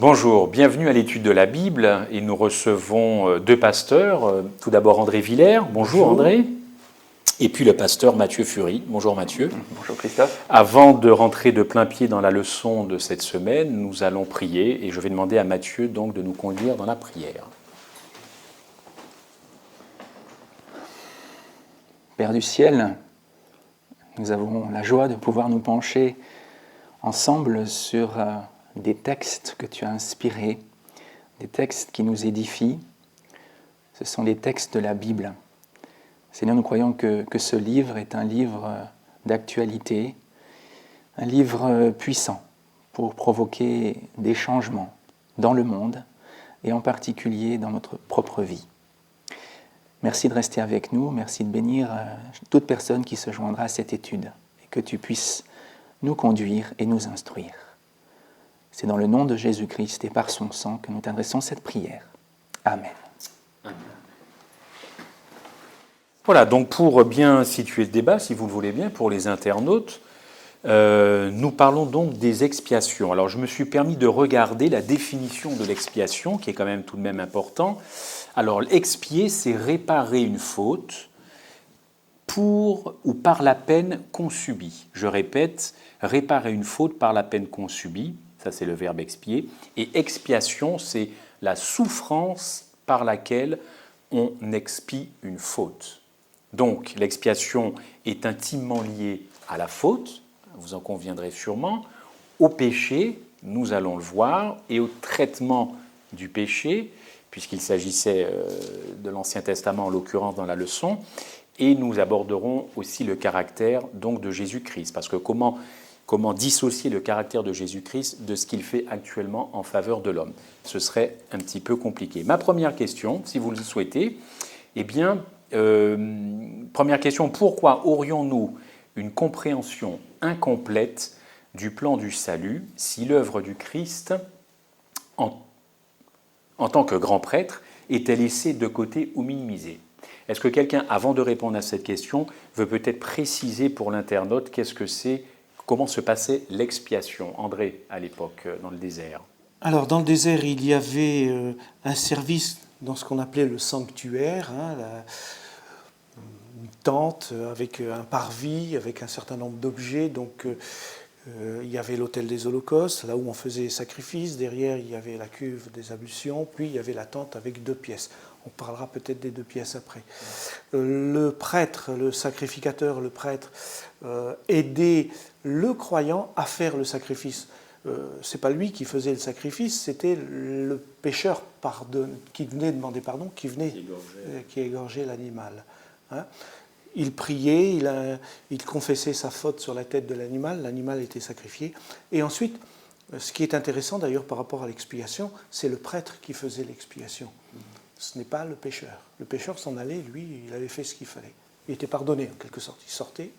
Bonjour, bienvenue à l'étude de la Bible et nous recevons deux pasteurs. Tout d'abord André Villers. Bonjour André. Et puis le pasteur Mathieu Fury. Bonjour Mathieu. Bonjour Christophe. Avant de rentrer de plein pied dans la leçon de cette semaine, nous allons prier et je vais demander à Mathieu donc de nous conduire dans la prière. Père du ciel, nous avons la joie de pouvoir nous pencher ensemble sur des textes que tu as inspirés, des textes qui nous édifient. Ce sont des textes de la Bible. Seigneur, nous croyons que ce livre est un livre d'actualité, un livre puissant pour provoquer des changements dans le monde et en particulier dans notre propre vie. Merci de rester avec nous, merci de bénir toute personne qui se joindra à cette étude et que tu puisses nous conduire et nous instruire. C'est dans le nom de Jésus-Christ et par son sang que nous t'adressons cette prière. Amen. Amen. Voilà, donc pour bien situer ce débat, si vous le voulez bien, pour les internautes, nous parlons donc des expiations. Alors je me suis permis de regarder la définition de l'expiation, qui est quand même tout de même important. Alors expier, c'est réparer une faute pour ou par la peine qu'on subit. Je répète, réparer une faute par la peine qu'on subit, ça c'est le verbe expier, et expiation, c'est la souffrance par laquelle on expie une faute. Donc l'expiation est intimement liée à la faute, vous en conviendrez sûrement, au péché, nous allons le voir, et au traitement du péché, puisqu'il s'agissait de l'Ancien Testament en l'occurrence dans la leçon, et nous aborderons aussi le caractère donc de Jésus-Christ, parce que comment dissocier le caractère de Jésus-Christ de ce qu'il fait actuellement en faveur de l'homme? Ce serait un petit peu compliqué. Ma première question, si vous le souhaitez, eh bien, première question, pourquoi aurions-nous une compréhension incomplète du plan du salut si l'œuvre du Christ, en tant que grand prêtre, était laissée de côté ou minimisée? Est-ce que quelqu'un, avant de répondre à cette question, veut peut-être préciser pour l'internaute qu'est-ce que c'est, comment se passait l'expiation? André, à l'époque, dans le désert. Alors, dans le désert, il y avait un service dans ce qu'on appelait le sanctuaire, une tente avec un parvis, avec un certain nombre d'objets. Donc, il y avait l'autel des holocaustes, là où on faisait les sacrifices. Derrière, il y avait la cuve des ablutions. Puis, il y avait la tente avec 2 pièces. On parlera peut-être des 2 pièces après. Le prêtre, le sacrificateur, le prêtre, aidait le croyant à faire le sacrifice. Ce n'est pas lui qui faisait le sacrifice, c'était le pécheur qui venait demander pardon, qui égorgeait l'animal. Hein? Il priait, il confessait sa faute sur la tête de l'animal était sacrifié. Et ensuite, ce qui est intéressant d'ailleurs par rapport à l'expiation, c'est le prêtre qui faisait l'expiation. Ce n'est pas le pécheur. Le pécheur s'en allait, lui, il avait fait ce qu'il fallait. Il était pardonné en quelque sorte. Il sortait,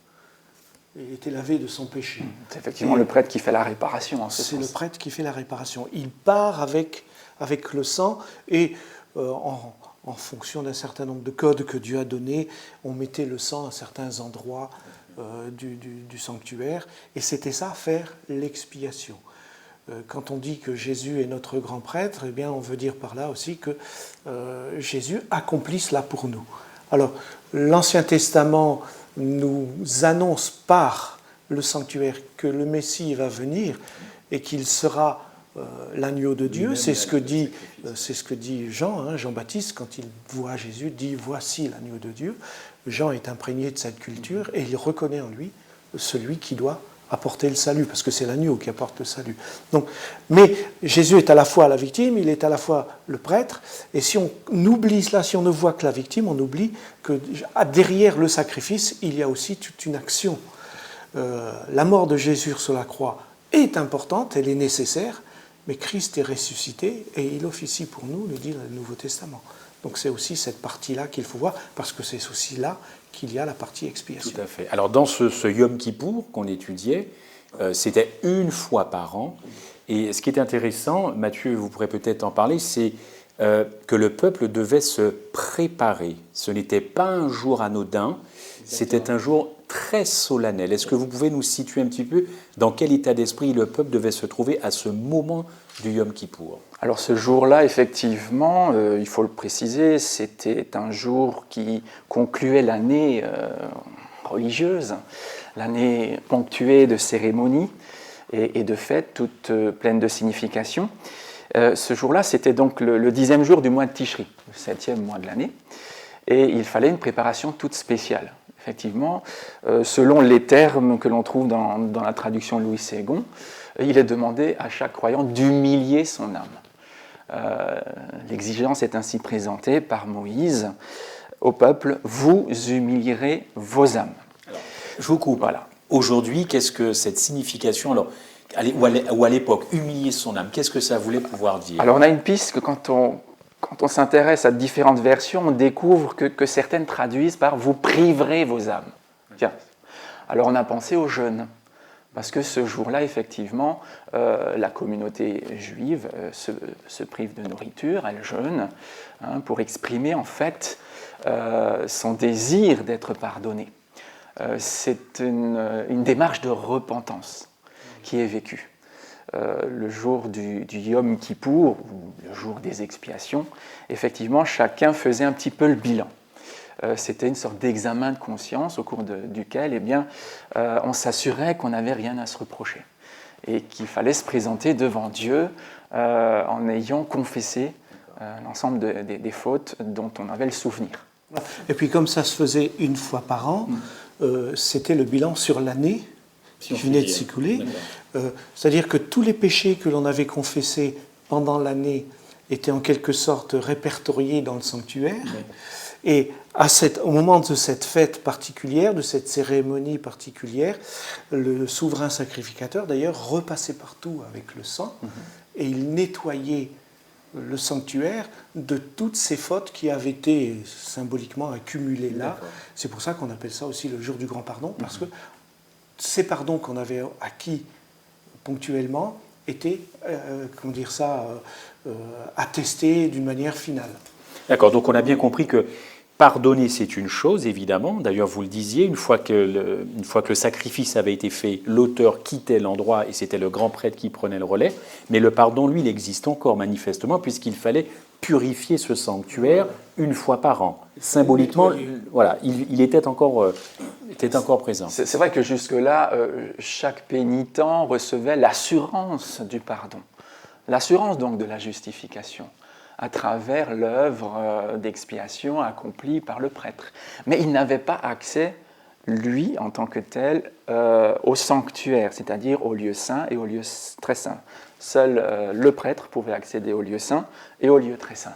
il était lavé de son péché. C'est effectivement le prêtre qui fait la réparation en ce sens. C'est le prêtre qui fait la réparation. Il part avec le sang et en fonction d'un certain nombre de codes que Dieu a donnés, on mettait le sang à certains endroits du sanctuaire. Et c'était ça, faire l'expiation. Quand on dit que Jésus est notre grand prêtre, eh bien on veut dire par là aussi que Jésus accomplit cela pour nous. Alors, l'Ancien Testament nous annonce par le sanctuaire que le Messie va venir et qu'il sera l'agneau de Dieu. C'est ce que dit Jean, Jean-Baptiste, quand il voit Jésus, dit « Voici l'agneau de Dieu ». Jean est imprégné de cette culture et il reconnaît en lui celui qui doit apporter le salut, parce que c'est l'agneau qui apporte le salut. Donc, mais Jésus est à la fois la victime, il est à la fois le prêtre, et si on oublie cela, si on ne voit que la victime, on oublie que derrière le sacrifice, il y a aussi toute une action. La mort de Jésus sur la croix est importante, elle est nécessaire, mais Christ est ressuscité, et il officie pour nous, nous dit le Nouveau Testament. Donc c'est aussi cette partie-là qu'il faut voir, parce que c'est aussi là qu'il y a la partie expiation. Tout à fait. Alors dans ce Yom Kippour qu'on étudiait, c'était une fois par an. Et ce qui est intéressant, Mathieu, vous pourrez peut-être en parler, c'est que le peuple devait se préparer. Ce n'était pas un jour anodin, c'était un jour très solennel. Est-ce que vous pouvez nous situer un petit peu dans quel état d'esprit le peuple devait se trouver à ce moment du Yom Kippour? Alors ce jour-là, effectivement, il faut le préciser, c'était un jour qui concluait l'année religieuse, l'année ponctuée de cérémonies et de fêtes, toutes pleines de signification. Ce jour-là, c'était donc le 10e jour du mois de Tishri, le 7e mois de l'année, et il fallait une préparation toute spéciale. Effectivement, selon les termes que l'on trouve dans la traduction de Louis Ségon, il est demandé à chaque croyant d'humilier son âme. L'exigence est ainsi présentée par Moïse au peuple, vous humilierez vos âmes. Alors, je vous coupe. Voilà. Aujourd'hui, qu'est-ce que cette signification, alors, ou à l'époque, humilier son âme, qu'est-ce que ça voulait pouvoir dire? Alors on a une piste que quand on s'intéresse à différentes versions, on découvre que certaines traduisent par « vous priverez vos âmes ». Tiens. Alors on a pensé au jeûne, parce que ce jour-là, effectivement, la communauté juive se prive de nourriture, elle jeûne, pour exprimer en fait son désir d'être pardonné. C'est une démarche de repentance qui est vécue. Le jour du Yom Kippour, ou le jour des expiations, effectivement, chacun faisait un petit peu le bilan. C'était une sorte d'examen de conscience au cours duquel on s'assurait qu'on n'avait rien à se reprocher et qu'il fallait se présenter devant Dieu en ayant confessé l'ensemble des fautes dont on avait le souvenir. Et puis comme ça se faisait une fois par an, c'était le bilan sur l'année qui venait de s'écouler. C'est-à-dire que tous les péchés que l'on avait confessés pendant l'année étaient en quelque sorte répertoriés dans le sanctuaire. Oui. Et au moment de cette fête particulière, de cette cérémonie particulière, le souverain sacrificateur d'ailleurs repassait partout avec le sang et il nettoyait le sanctuaire de toutes ces fautes qui avaient été symboliquement accumulées là. D'accord. C'est pour ça qu'on appelle ça aussi le jour du grand pardon, parce que ces pardons qu'on avait acquis ponctuellement étaient, attestés d'une manière finale. D'accord, donc on a bien compris que pardonner, c'est une chose, évidemment. D'ailleurs, vous le disiez, une fois que le sacrifice avait été fait, l'auteur quittait l'endroit et c'était le grand prêtre qui prenait le relais. Mais le pardon, lui, il existe encore manifestement puisqu'il fallait purifier ce sanctuaire une fois par an. Symboliquement, voilà, il était encore présent. C'est vrai que jusque-là, chaque pénitent recevait l'assurance du pardon, l'assurance donc de la justification, à travers l'œuvre d'expiation accomplie par le prêtre. Mais il n'avait pas accès, lui, en tant que tel, au sanctuaire, c'est-à-dire au lieu saint et au lieu très saint. Seul le prêtre pouvait accéder au lieu saint et au lieu très saint.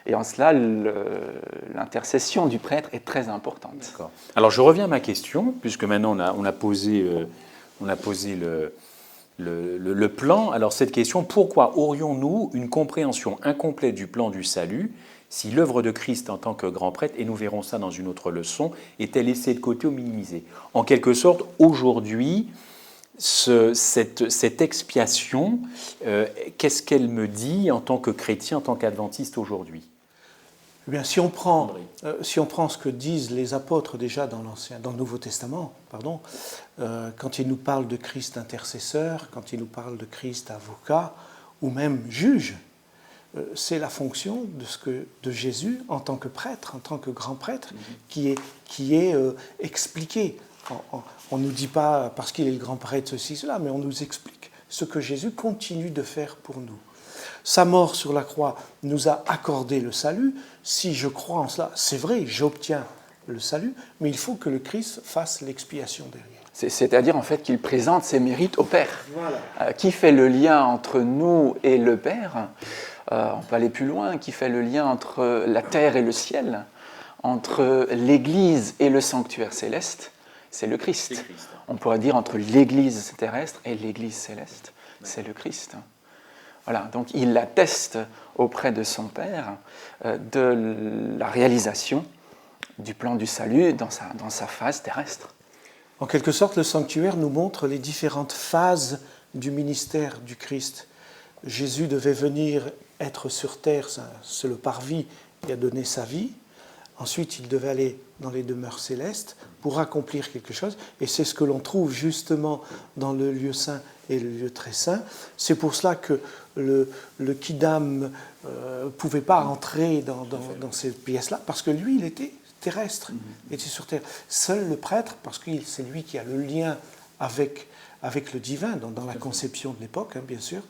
Et en cela, l'intercession du prêtre est très importante. D'accord. Alors je reviens à ma question, puisque maintenant on a posé le plan. Alors cette question, pourquoi aurions-nous une compréhension incomplète du plan du salut si l'œuvre de Christ en tant que grand prêtre, et nous verrons ça dans une autre leçon, était laissée de côté ou minimisée? En quelque sorte, aujourd'hui, cette expiation, qu'est-ce qu'elle me dit en tant que chrétien, en tant qu'adventiste aujourd'hui? Eh bien, si on prend ce que disent les apôtres déjà dans le Nouveau Testament, quand ils nous parlent de Christ intercesseur, quand ils nous parlent de Christ avocat ou même juge, c'est la fonction de Jésus en tant que prêtre, en tant que grand prêtre, qui est expliquée. On ne nous dit pas parce qu'il est le grand prêtre ceci, cela, mais on nous explique ce que Jésus continue de faire pour nous. Sa mort sur la croix nous a accordé le salut. Si je crois en cela, c'est vrai, j'obtiens le salut, mais il faut que le Christ fasse l'expiation derrière. C'est-à-dire en fait qu'il présente ses mérites au Père. Voilà. Qui fait le lien entre nous et le Père? On peut aller plus loin. Qui fait le lien entre la terre et le ciel, entre l'Église et le sanctuaire céleste? C'est le Christ. On pourrait dire entre l'Église terrestre et l'Église céleste. C'est le Christ. Voilà, donc il atteste auprès de son Père de la réalisation du plan du salut dans sa phase terrestre. En quelque sorte, le sanctuaire nous montre les différentes phases du ministère du Christ. Jésus devait venir être sur terre, c'est le parvis qui a donné sa vie. Ensuite, il devait aller dans les demeures célestes pour accomplir quelque chose. Et c'est ce que l'on trouve justement dans le lieu saint et le lieu très saint. C'est pour cela que le Kidam ne pouvait pas entrer dans ces pièces-là, parce que lui, il était terrestre, il était sur terre. Seul le prêtre, parce que c'est lui qui a le lien avec le divin, dans la conception de l'époque, bien sûr,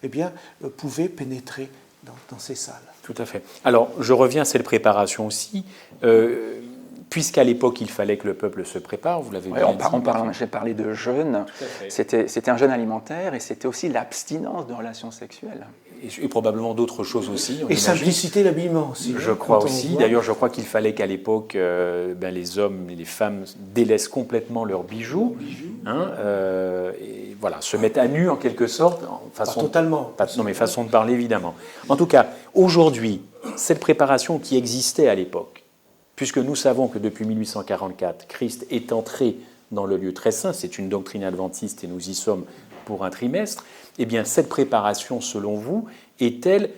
eh bien, pouvait pénétrer dans ces salles. Tout à fait. Alors, je reviens à cette préparation aussi. Puisqu'à l'époque, il fallait que le peuple se prépare, vous l'avez bien dit. J'ai parlé de jeûne. C'était un jeûne alimentaire et c'était aussi l'abstinence de relations sexuelles. Et probablement d'autres choses aussi. Et simplicité l'habillement aussi. Je crois aussi. D'ailleurs, je crois qu'il fallait qu'à l'époque, les hommes et les femmes délaissent complètement leurs bijoux. Et voilà, se mettent à nu en quelque sorte. Pas totalement. Non, mais façon de parler, évidemment. En tout cas, aujourd'hui, cette préparation qui existait à l'époque, puisque nous savons que depuis 1844, Christ est entré dans le lieu très saint, c'est une doctrine adventiste et nous y sommes pour un trimestre, eh bien cette préparation, selon vous, est-elle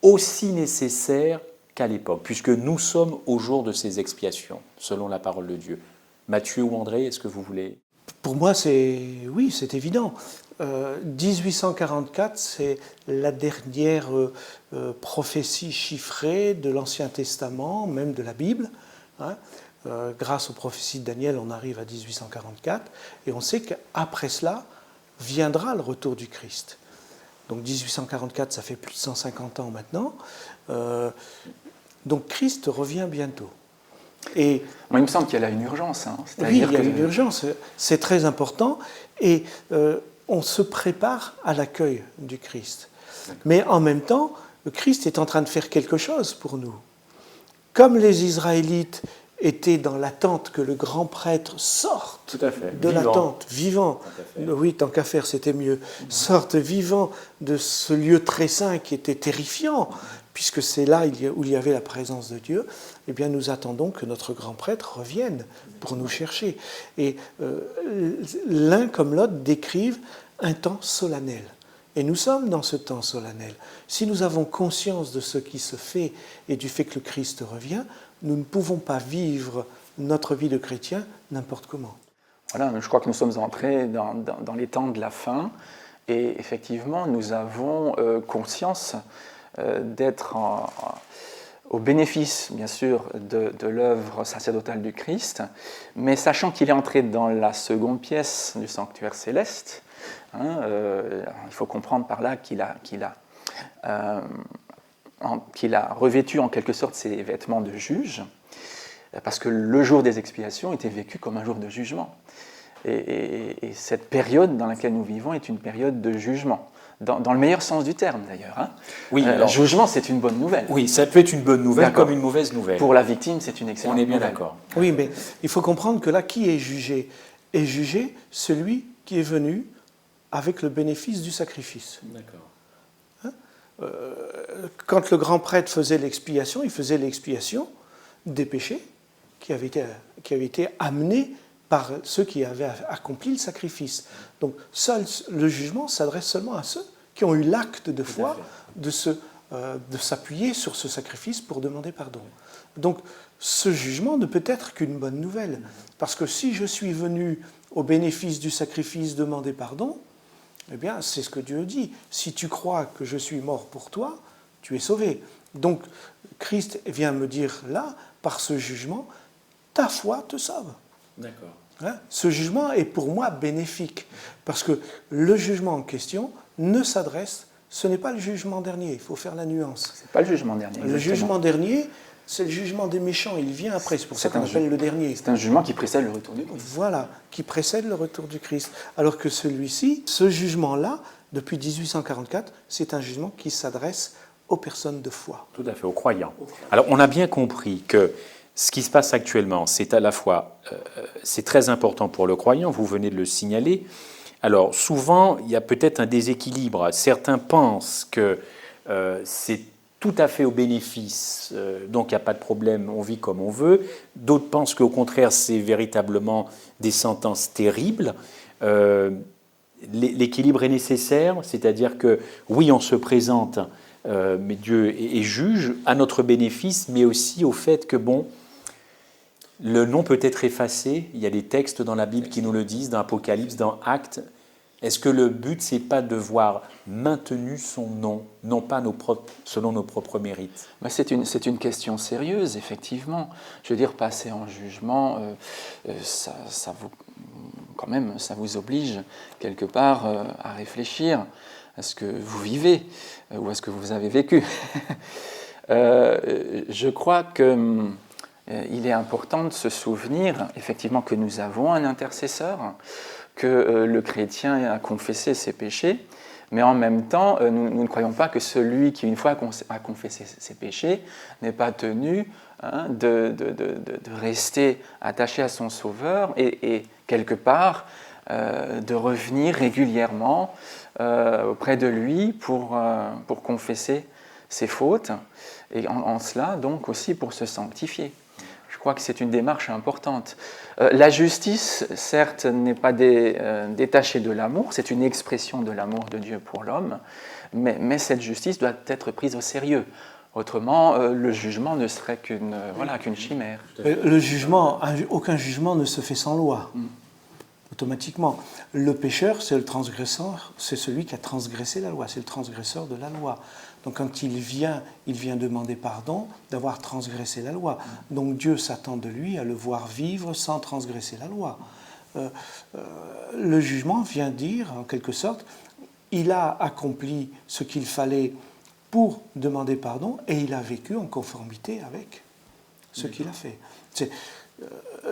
aussi nécessaire qu'à l'époque, puisque nous sommes au jour de ces expiations, selon la parole de Dieu. Mathieu ou André, est-ce que vous voulez... Pour moi, oui, c'est évident. 1844, c'est la dernière prophétie chiffrée de l'Ancien Testament, même de la Bible. Grâce aux prophéties de Daniel, on arrive à 1844, et on sait qu'après cela viendra le retour du Christ. Donc 1844, ça fait plus de 150 ans maintenant. Donc Christ revient bientôt. Et moi, il me semble qu'il y a là une urgence. Oui, il y a une urgence, c'est très important. Et on se prépare à l'accueil du Christ. Mais en même temps, le Christ est en train de faire quelque chose pour nous. Comme les Israélites étaient dans l'attente que le grand prêtre sorte de l'attente, vivant, oui, tant qu'à faire, c'était mieux, sorte vivant de ce lieu très saint qui était terrifiant, puisque c'est là où il y avait la présence de Dieu, eh bien nous attendons que notre grand prêtre revienne pour nous chercher. Et l'un comme l'autre décrivent un temps solennel. Et nous sommes dans ce temps solennel. Si nous avons conscience de ce qui se fait et du fait que le Christ revient, nous ne pouvons pas vivre notre vie de chrétien n'importe comment. Voilà, je crois que nous sommes entrés dans les temps de la fin et effectivement nous avons conscience d'être au bénéfice, bien sûr, de l'œuvre sacerdotale du Christ, mais sachant qu'il est entré dans la seconde pièce du sanctuaire céleste, il faut comprendre par là qu'il a revêtu en quelque sorte ses vêtements de juge, parce que le jour des expiations était vécu comme un jour de jugement. Et cette période dans laquelle nous vivons est une période de jugement. Dans le meilleur sens du terme, d'ailleurs. Oui, alors, jugement, c'est une bonne nouvelle. Oui, ça peut être une bonne nouvelle comme une mauvaise nouvelle. Pour la victime, c'est une excellente nouvelle. On est bien d'accord. Oui, mais il faut comprendre que là, qui est jugé? Est jugé celui qui est venu avec le bénéfice du sacrifice. D'accord. Quand le grand prêtre faisait l'expiation, il faisait l'expiation des péchés qui avaient été amenés par ceux qui avaient accompli le sacrifice. Donc seul le jugement s'adresse seulement à ceux qui ont eu l'acte de foi de s'appuyer sur ce sacrifice pour demander pardon. Donc ce jugement ne peut être qu'une bonne nouvelle, parce que si je suis venu au bénéfice du sacrifice demander pardon, eh bien c'est ce que Dieu dit. Si tu crois que je suis mort pour toi, tu es sauvé. Donc Christ vient me dire là, par ce jugement, ta foi te sauve. D'accord. Ce jugement est pour moi bénéfique, parce que le jugement en question ne s'adresse, ce n'est pas le jugement dernier, il faut faire la nuance. Ce n'est pas le jugement dernier. Le jugement dernier, c'est le jugement des méchants, il vient après, c'est pour ça qu'on appelle le dernier. C'est un jugement qui précède le retour du Christ. Voilà, qui précède le retour du Christ. Alors que celui-ci, ce jugement-là, depuis 1844, c'est un jugement qui s'adresse aux personnes de foi. Tout à fait, aux croyants. Alors on a bien compris que ce qui se passe actuellement, c'est à la fois, c'est très important pour le croyant, vous venez de le signaler. Alors souvent, il y a peut-être un déséquilibre. Certains pensent que c'est tout à fait au bénéfice, donc il n'y a pas de problème, on vit comme on veut. D'autres pensent qu'au contraire, c'est véritablement des sentences terribles. l'équilibre est nécessaire, c'est-à-dire que oui, on se présente, mais Dieu est juge à notre bénéfice, mais aussi au fait que, bon, le nom peut être effacé. Il y a des textes dans la Bible qui nous le disent, dans Apocalypse, dans Actes. Est-ce que le but, c'est pas de voir maintenu son nom, non pas selon nos propres mérites? C'est une question sérieuse, effectivement. Je veux dire, passer en jugement, quand même, ça vous oblige quelque part à réfléchir à ce que vous vivez ou à ce que vous avez vécu. Je crois qu'il est important de se souvenir, effectivement, que nous avons un intercesseur, que le chrétien a confessé ses péchés, mais en même temps, nous ne croyons pas que celui qui, une fois a confessé ses péchés, n'est pas tenu de rester attaché à son Sauveur et quelque part, de revenir régulièrement auprès de lui pour confesser ses fautes, et en cela, donc, aussi pour se sanctifier. Je crois que c'est une démarche importante. La justice, certes, n'est pas détachée de l'amour, c'est une expression de l'amour de Dieu pour l'homme, mais cette justice doit être prise au sérieux. Autrement, le jugement ne serait qu'une chimère. Le jugement, aucun jugement ne se fait sans loi, automatiquement. Le pécheur, c'est le transgresseur, c'est celui qui a transgressé la loi, c'est le transgresseur de la loi. Donc quand il vient demander pardon d'avoir transgressé la loi. Donc Dieu s'attend de lui à le voir vivre sans transgresser la loi. Le jugement vient dire, en quelque sorte, il a accompli ce qu'il fallait pour demander pardon et il a vécu en conformité avec ce qu'il a fait.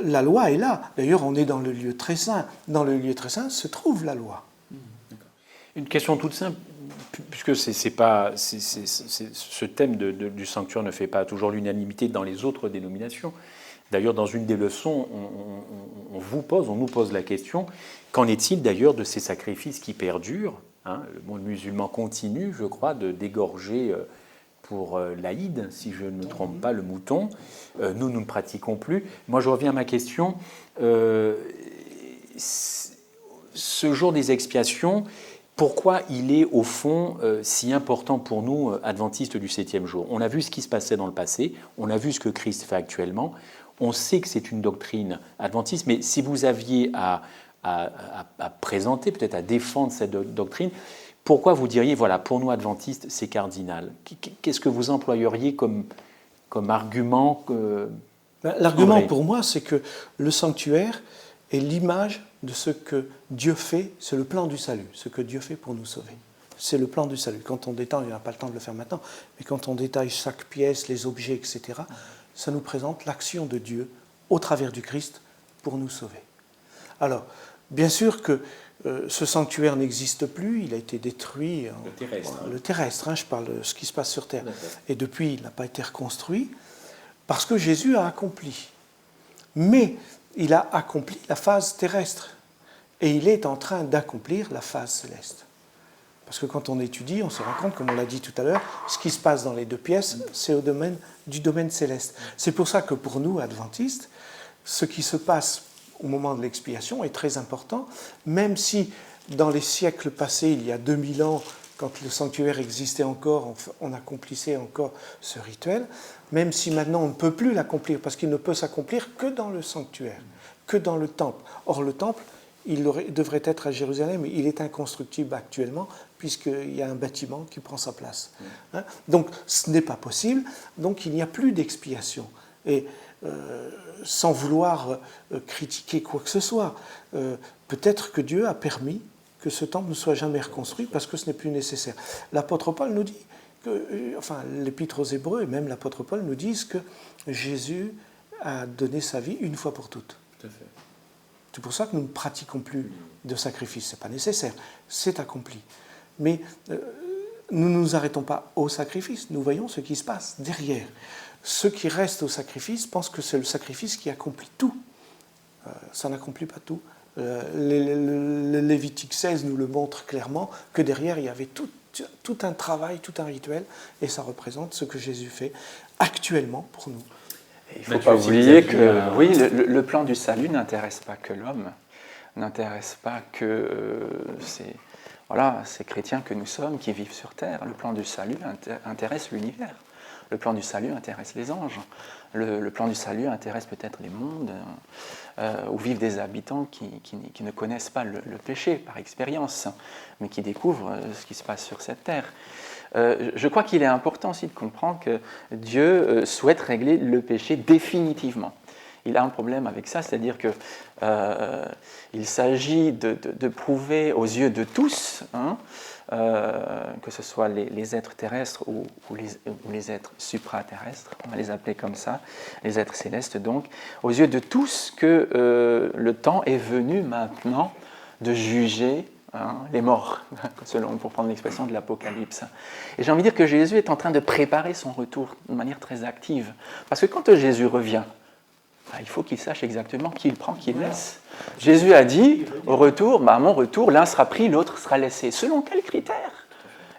La loi est là. D'ailleurs, on est dans le lieu très saint. Dans le lieu très saint se trouve la loi. Une question toute simple, puisque ce thème du sanctuaire ne fait pas toujours l'unanimité dans les autres dénominations. D'ailleurs, dans une des leçons, on nous pose la question, qu'en est-il d'ailleurs de ces sacrifices qui perdurent, le monde musulman continue, je crois, de dégorger pour l'Aïd, si je ne me trompe pas, le mouton. Nous ne pratiquons plus. Moi, je reviens à ma question. Ce jour des expiations, pourquoi il est au fond si important pour nous, adventistes du 7e jour? On a vu ce qui se passait dans le passé, on a vu ce que Christ fait actuellement, on sait que c'est une doctrine adventiste, mais si vous aviez à présenter, peut-être à défendre cette doctrine, pourquoi vous diriez, voilà, pour nous adventistes, c'est cardinal? Qu'est-ce que vous employeriez comme argument L'argument pour moi, c'est que le sanctuaire est l'image de ce que Dieu fait, c'est le plan du salut, ce que Dieu fait pour nous sauver. C'est le plan du salut. Quand on détaille, il n'y a pas le temps de le faire maintenant, mais quand on détaille chaque pièce, les objets, etc., ça nous présente l'action de Dieu au travers du Christ pour nous sauver. Alors, bien sûr que ce sanctuaire n'existe plus, il a été détruit. Le terrestre, je parle de ce qui se passe sur Terre. Et depuis, il n'a pas été reconstruit parce que Jésus a accompli. Mais il a accompli la phase terrestre et il est en train d'accomplir la phase céleste. Parce que quand on étudie, on se rend compte, comme on l'a dit tout à l'heure, ce qui se passe dans les deux pièces, c'est du domaine céleste. C'est pour ça que pour nous, adventistes, ce qui se passe au moment de l'expiation est très important, même si dans les siècles passés, il y a 2000 ans, quand le sanctuaire existait encore, on accomplissait encore ce rituel, même si maintenant on ne peut plus l'accomplir, parce qu'il ne peut s'accomplir que dans le sanctuaire, que dans le temple. Or le temple, il devrait être à Jérusalem, mais il est inconstructible actuellement, puisqu'il y a un bâtiment qui prend sa place. Donc ce n'est pas possible, donc il n'y a plus d'expiation. Et sans vouloir critiquer quoi que ce soit, peut-être que Dieu a permis que ce temple ne soit jamais reconstruit parce que ce n'est plus nécessaire. L'apôtre Paul nous dit, l'épître aux Hébreux et même l'apôtre Paul nous disent que Jésus a donné sa vie une fois pour toutes. Tout à fait. C'est pour ça que nous ne pratiquons plus de sacrifice. Ce n'est pas nécessaire, c'est accompli. Mais nous ne nous arrêtons pas au sacrifice, nous voyons ce qui se passe derrière. Ceux qui restent au sacrifice pensent que c'est le sacrifice qui accomplit tout. Ça n'accomplit pas tout. Le Lévitique 16 nous le montre clairement, que derrière il y avait tout un travail, tout un rituel, et ça représente ce que Jésus fait actuellement pour nous. Il ne faut pas oublier que le plan du salut n'intéresse pas que l'homme. n'intéresse pas que ces chrétiens que nous sommes qui vivent sur terre. Le plan du salut intéresse l'univers. Le plan du salut intéresse les anges. Le plan du salut intéresse peut-être les mondes où vivent des habitants qui ne connaissent pas le péché par expérience, mais qui découvrent ce qui se passe sur cette terre. Je crois qu'il est important aussi de comprendre que Dieu souhaite régler le péché définitivement. Il a un problème avec ça, c'est-à-dire qu'il s'agit de prouver aux yeux de tous, que ce soit les êtres terrestres ou les êtres supraterrestres, on va les appeler comme ça, les êtres célestes donc, aux yeux de tous que le temps est venu maintenant de juger les morts, pour prendre l'expression de l'Apocalypse. Et j'ai envie de dire que Jésus est en train de préparer son retour de manière très active. Parce que quand Jésus revient, il faut qu'il sache exactement qui il prend, qui il laisse. Jésus a dit, au retour, à mon retour, l'un sera pris, l'autre sera laissé. Selon quels critères?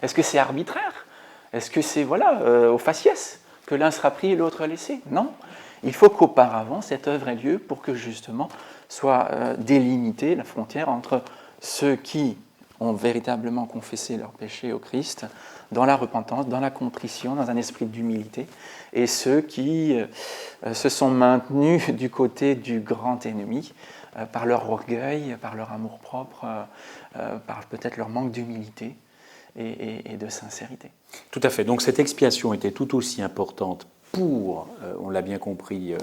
Est-ce que c'est arbitraire? Est-ce que c'est au faciès que l'un sera pris et l'autre laissé? Non. Il faut qu'auparavant, cette œuvre ait lieu pour que justement soit délimitée la frontière entre ceux qui ont véritablement confessé leur péché au Christ, dans la repentance, dans la contrition, dans un esprit d'humilité, et ceux qui se sont maintenus du côté du grand ennemi, par leur orgueil, par leur amour-propre, par peut-être leur manque d'humilité et de sincérité. Tout à fait. Donc cette expiation était tout aussi importante pour, on l'a bien compris,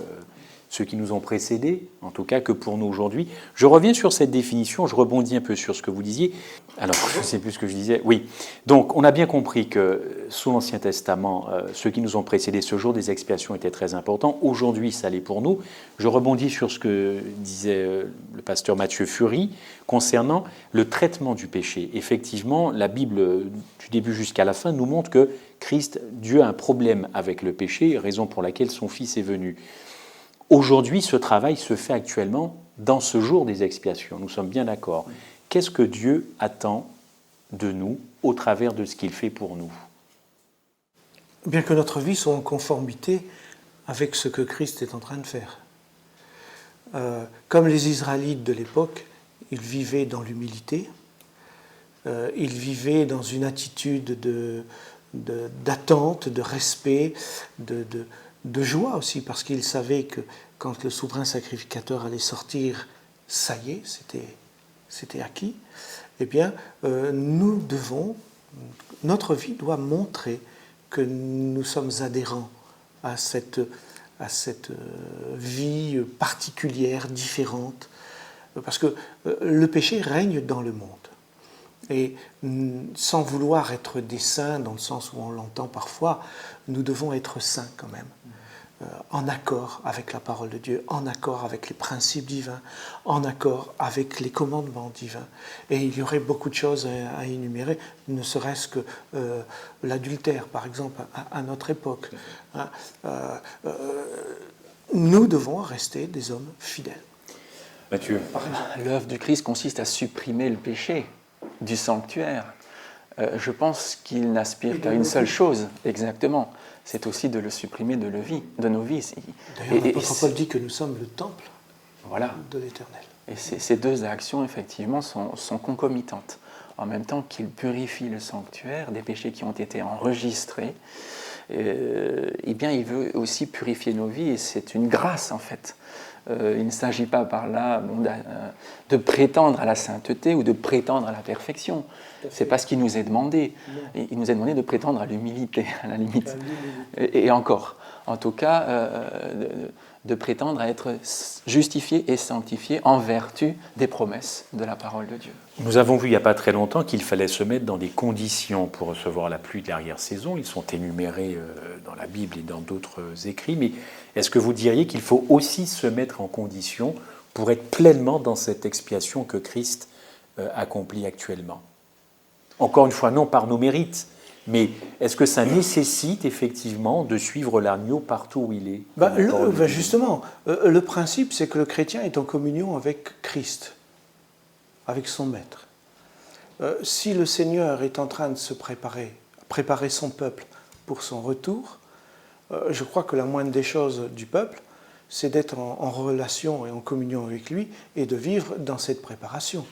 ceux qui nous ont précédés, en tout cas, que pour nous aujourd'hui. Je reviens sur cette définition, je rebondis un peu sur ce que vous disiez. Alors, je ne sais plus ce que je disais. Oui, donc on a bien compris que sous l'Ancien Testament, ceux qui nous ont précédés, ce jour des expiations était très important. Aujourd'hui, ça l'est pour nous. Je rebondis sur ce que disait le pasteur Mathieu Fury concernant le traitement du péché. Effectivement, la Bible, du début jusqu'à la fin, nous montre que Dieu a un problème avec le péché, raison pour laquelle son Fils est venu. Aujourd'hui, ce travail se fait actuellement dans ce jour des expiations. Nous sommes bien d'accord. Qu'est-ce que Dieu attend de nous au travers de ce qu'il fait pour nous? Bien que notre vie soit en conformité avec ce que Christ est en train de faire. Comme les Israélites de l'époque, ils vivaient dans l'humilité, ils vivaient dans une attitude d'attente, de respect, de joie aussi, parce qu'ils savaient que quand le souverain sacrificateur allait sortir, ça y est, c'était acquis. Eh bien, notre vie doit montrer que nous sommes adhérents à cette vie particulière, différente, parce que le péché règne dans le monde. Et sans vouloir être des saints, dans le sens où on l'entend parfois, nous devons être saints quand même, en accord avec la parole de Dieu, en accord avec les principes divins, en accord avec les commandements divins. Et il y aurait beaucoup de choses à énumérer, ne serait-ce que l'adultère, par exemple, à notre époque. Nous devons rester des hommes fidèles. Mathieu. L'œuvre du Christ consiste à supprimer le péché du sanctuaire. Je pense qu'il n'aspire qu'à une seule chose, exactement. C'est aussi de le supprimer de nos vies. D'ailleurs, l'apôtre Paul dit que nous sommes le temple de l'Éternel. Et ces deux actions, effectivement, sont concomitantes. En même temps qu'il purifie le sanctuaire des péchés qui ont été enregistrés, eh bien, il veut aussi purifier nos vies, et c'est une grâce, en fait. Il ne s'agit pas par là de prétendre à la sainteté ou de prétendre à la perfection. C'est pas ce qui nous est demandé. Il nous est demandé de prétendre à l'humilité, à la limite. Et encore, en tout cas, de prétendre à être justifié et sanctifié en vertu des promesses de la parole de Dieu. Nous avons vu il n'y a pas très longtemps qu'il fallait se mettre dans des conditions pour recevoir la pluie de l'arrière-saison. Ils sont énumérés dans la Bible et dans d'autres écrits. Mais est-ce que vous diriez qu'il faut aussi se mettre en condition pour être pleinement dans cette expiation que Christ accomplit actuellement? Encore une fois, non par nos mérites, mais est-ce que ça nécessite effectivement de suivre l'agneau partout où il est? Justement, le principe, c'est que le chrétien est en communion avec Christ, avec son maître. Si le Seigneur est en train de se préparer son peuple pour son retour, je crois que la moindre des choses du peuple, c'est d'être en relation et en communion avec lui et de vivre dans cette préparation.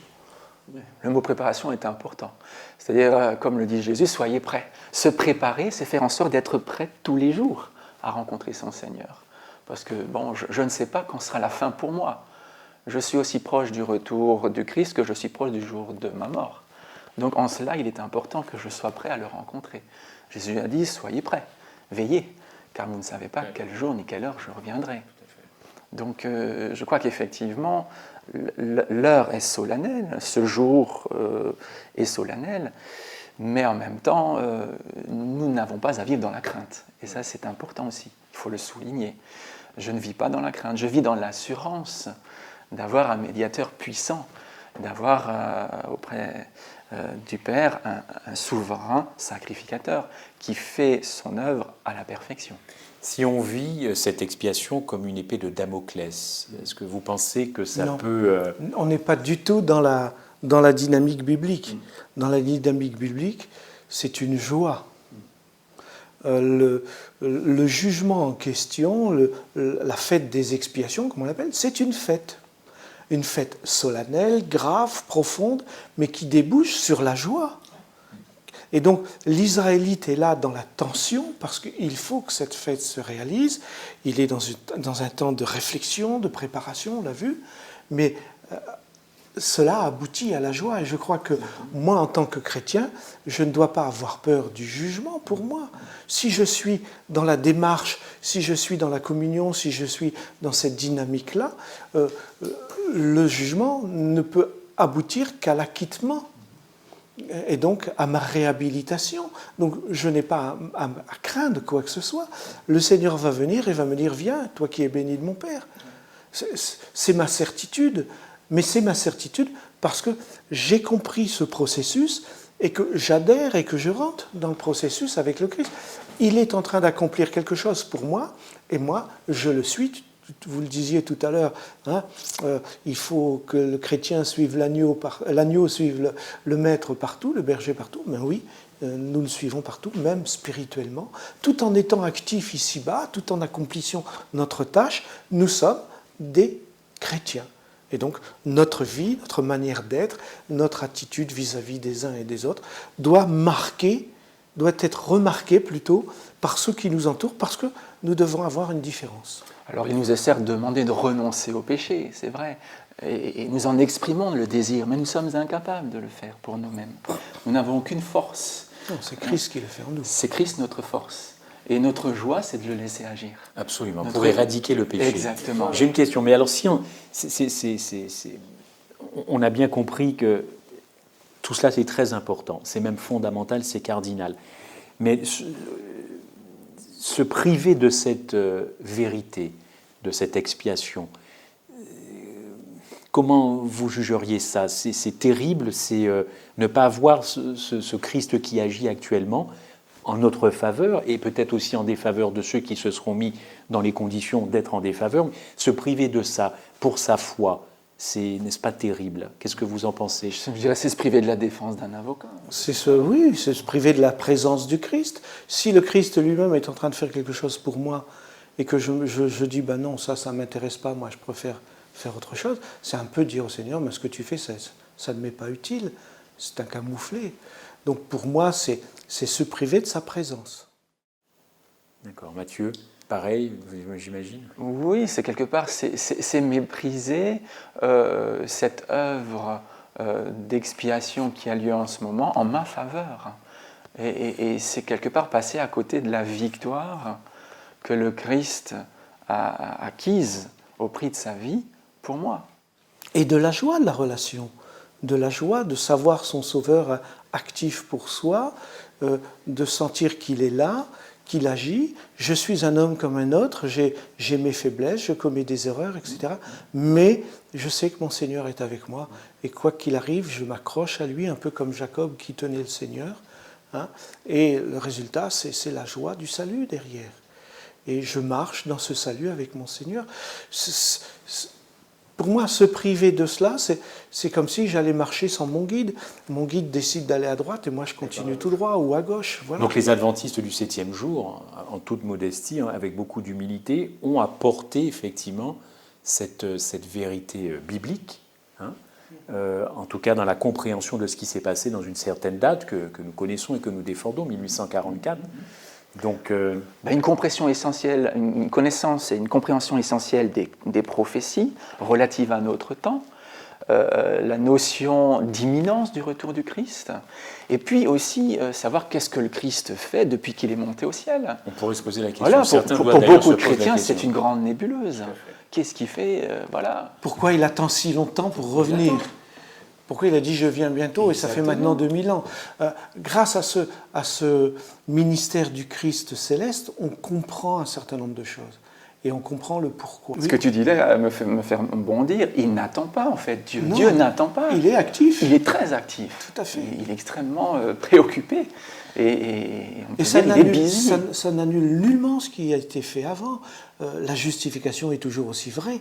Le mot préparation est important. C'est-à-dire, comme le dit Jésus, soyez prêts. Se préparer, c'est faire en sorte d'être prêt tous les jours à rencontrer son Seigneur. Parce que, bon, je ne sais pas quand sera la fin pour moi. Je suis aussi proche du retour du Christ que je suis proche du jour de ma mort. Donc en cela, il est important que je sois prêt à le rencontrer. Jésus a dit, soyez prêts, veillez, car vous ne savez pas quel jour ni quelle heure je reviendrai. Donc je crois qu'effectivement, l'heure est solennelle, ce jour est solennel, mais en même temps, nous n'avons pas à vivre dans la crainte. Et ça, c'est important aussi, il faut le souligner. Je ne vis pas dans la crainte, je vis dans l'assurance d'avoir un médiateur puissant, d'avoir auprès du Père un souverain sacrificateur qui fait son œuvre à la perfection. Si on vit cette expiation comme une épée de Damoclès, est-ce que vous pensez que ça peut... On n'est pas du tout dans la dynamique biblique. Dans la dynamique biblique, c'est une joie. Le jugement en question, la fête des expiations, comme on l'appelle, c'est une fête. Une fête solennelle, grave, profonde, mais qui débouche sur la joie. Et donc, l'Israélite est là dans la tension, parce qu'il faut que cette fête se réalise. Il est dans un temps de réflexion, de préparation, on l'a vu, mais cela aboutit à la joie. Et je crois que moi, en tant que chrétien, je ne dois pas avoir peur du jugement pour moi. Si je suis dans la démarche, si je suis dans la communion, si je suis dans cette dynamique-là, le jugement ne peut aboutir qu'à l'acquittement et donc à ma réhabilitation. Donc je n'ai pas à craindre quoi que ce soit. Le Seigneur va venir et va me dire, viens, toi qui es béni de mon Père. C'est ma certitude, mais c'est ma certitude parce que j'ai compris ce processus et que j'adhère et que je rentre dans le processus avec le Christ. Il est en train d'accomplir quelque chose pour moi et moi, je le suis. Vous le disiez tout à l'heure, hein, il faut que le chrétien suive l'agneau suive le maître partout, le berger partout. Mais oui, nous le suivons partout, même spirituellement, tout en étant actifs ici-bas, tout en accomplissant notre tâche, nous sommes des chrétiens. Et donc notre vie, notre manière d'être, notre attitude vis-à-vis des uns et des autres doit être remarquée plutôt par ceux qui nous entourent, parce que nous devons avoir une différence. Alors il nous est certes demandé de renoncer au péché, c'est vrai, et nous en exprimons le désir, mais nous sommes incapables de le faire pour nous-mêmes. Nous n'avons aucune force. Non, c'est Christ qui le fait en nous. C'est Christ notre force. Et notre joie, c'est de le laisser agir. Absolument, pour éradiquer le péché. Exactement. J'ai une question, mais alors si on a bien compris que tout cela c'est très important, c'est même fondamental, c'est cardinal. Mais se priver de cette vérité, de cette expiation, comment vous jugeriez ça ? C'est terrible, c'est ne pas avoir ce Christ qui agit actuellement en notre faveur, et peut-être aussi en défaveur de ceux qui se seront mis dans les conditions d'être en défaveur. Se priver de ça pour sa foi, n'est-ce pas terrible ? Qu'est-ce que vous en pensez ? Je dirais c'est se priver de la défense d'un avocat. C'est se priver de la présence du Christ. Si le Christ lui-même est en train de faire quelque chose pour moi et que je dis ben non, ça ne m'intéresse pas, moi je préfère faire autre chose, c'est un peu dire au Seigneur, mais ce que tu fais, ça ne m'est pas utile, c'est un camouflet. Donc pour moi, c'est se priver de sa présence. D'accord. Mathieu, pareil, j'imagine ? Oui, c'est quelque part, c'est mépriser cette œuvre d'expiation qui a lieu en ce moment en ma faveur. Et c'est quelque part passer à côté de la victoire que le Christ a acquise au prix de sa vie pour moi. Et de la joie de la relation, de la joie de savoir son Sauveur actif pour soi, de sentir qu'il est là, qu'il agit. Je suis un homme comme un autre, j'ai mes faiblesses, je commets des erreurs, etc. Mais je sais que mon Seigneur est avec moi et quoi qu'il arrive, je m'accroche à lui, un peu comme Jacob qui tenait le Seigneur. Hein, et le résultat, c'est la joie du salut derrière. Et je marche dans ce salut avec mon Seigneur. pour moi, se priver de cela, c'est comme si j'allais marcher sans mon guide. Mon guide décide d'aller à droite et moi je continue tout droit ou à gauche. Voilà. Donc les adventistes du 7e jour, en toute modestie, avec beaucoup d'humilité, ont apporté effectivement cette vérité biblique, hein, en tout cas dans la compréhension de ce qui s'est passé dans une certaine date que nous connaissons et que nous défendons, 1844. Donc, une compréhension essentielle, une connaissance et une compréhension essentielle des prophéties relatives à notre temps, la notion d'imminence du retour du Christ, et puis aussi savoir qu'est-ce que le Christ fait depuis qu'il est monté au ciel. on pourrait se poser la question. Voilà, Certains pour doivent d'ailleurs beaucoup se de poser la chrétiens, question. c'est une grande nébuleuse. Qu'est-ce qu'il fait voilà. Pourquoi il attend si longtemps pour revenir? Pourquoi il a dit je viens bientôt et ça fait maintenant 2000 ans? Grâce à ce ministère du Christ céleste, on comprend un certain nombre de choses. Et on comprend le pourquoi. Ce que tu dis là me fait bondir. Il n'attend pas, en fait, Dieu. Non, Dieu n'attend pas. Il est actif. Il est très actif. Tout à fait. Il est extrêmement préoccupé. Et on peut ça dire, il est busy. n'annule nullement ce qui a été fait avant. La justification est toujours aussi vraie.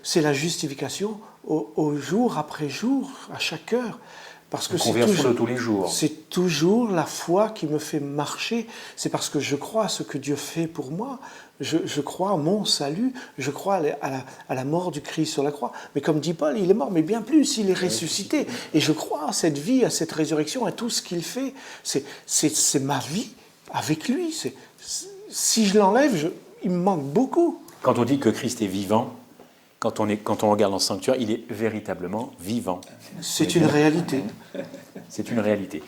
C'est la justification au jour après jour, à chaque heure. Parce que conversion de tous les jours. C'est toujours la foi qui me fait marcher. C'est parce que je crois à ce que Dieu fait pour moi. Je crois à mon salut. Je crois à la mort du Christ sur la croix. Mais comme dit Paul, il est mort, mais bien plus, il est ressuscité. Et je crois à cette vie, à cette résurrection, à tout ce qu'il fait. C'est ma vie avec lui. Si je l'enlève, il me manque beaucoup. Quand on dit que Christ est vivant, quand on regarde dans le sanctuaire, il est véritablement vivant. C'est une réalité. C'est une réalité.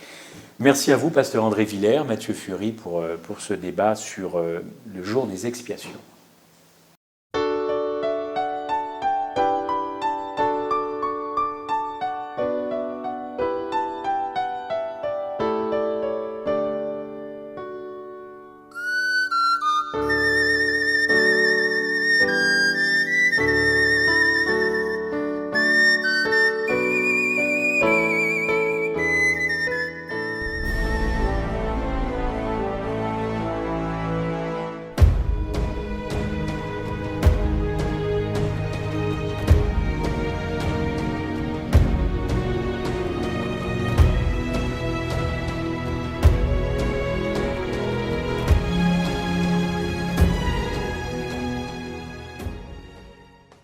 Merci à vous, pasteur André Villers, Mathieu Fury, pour ce débat sur le jour des expiations.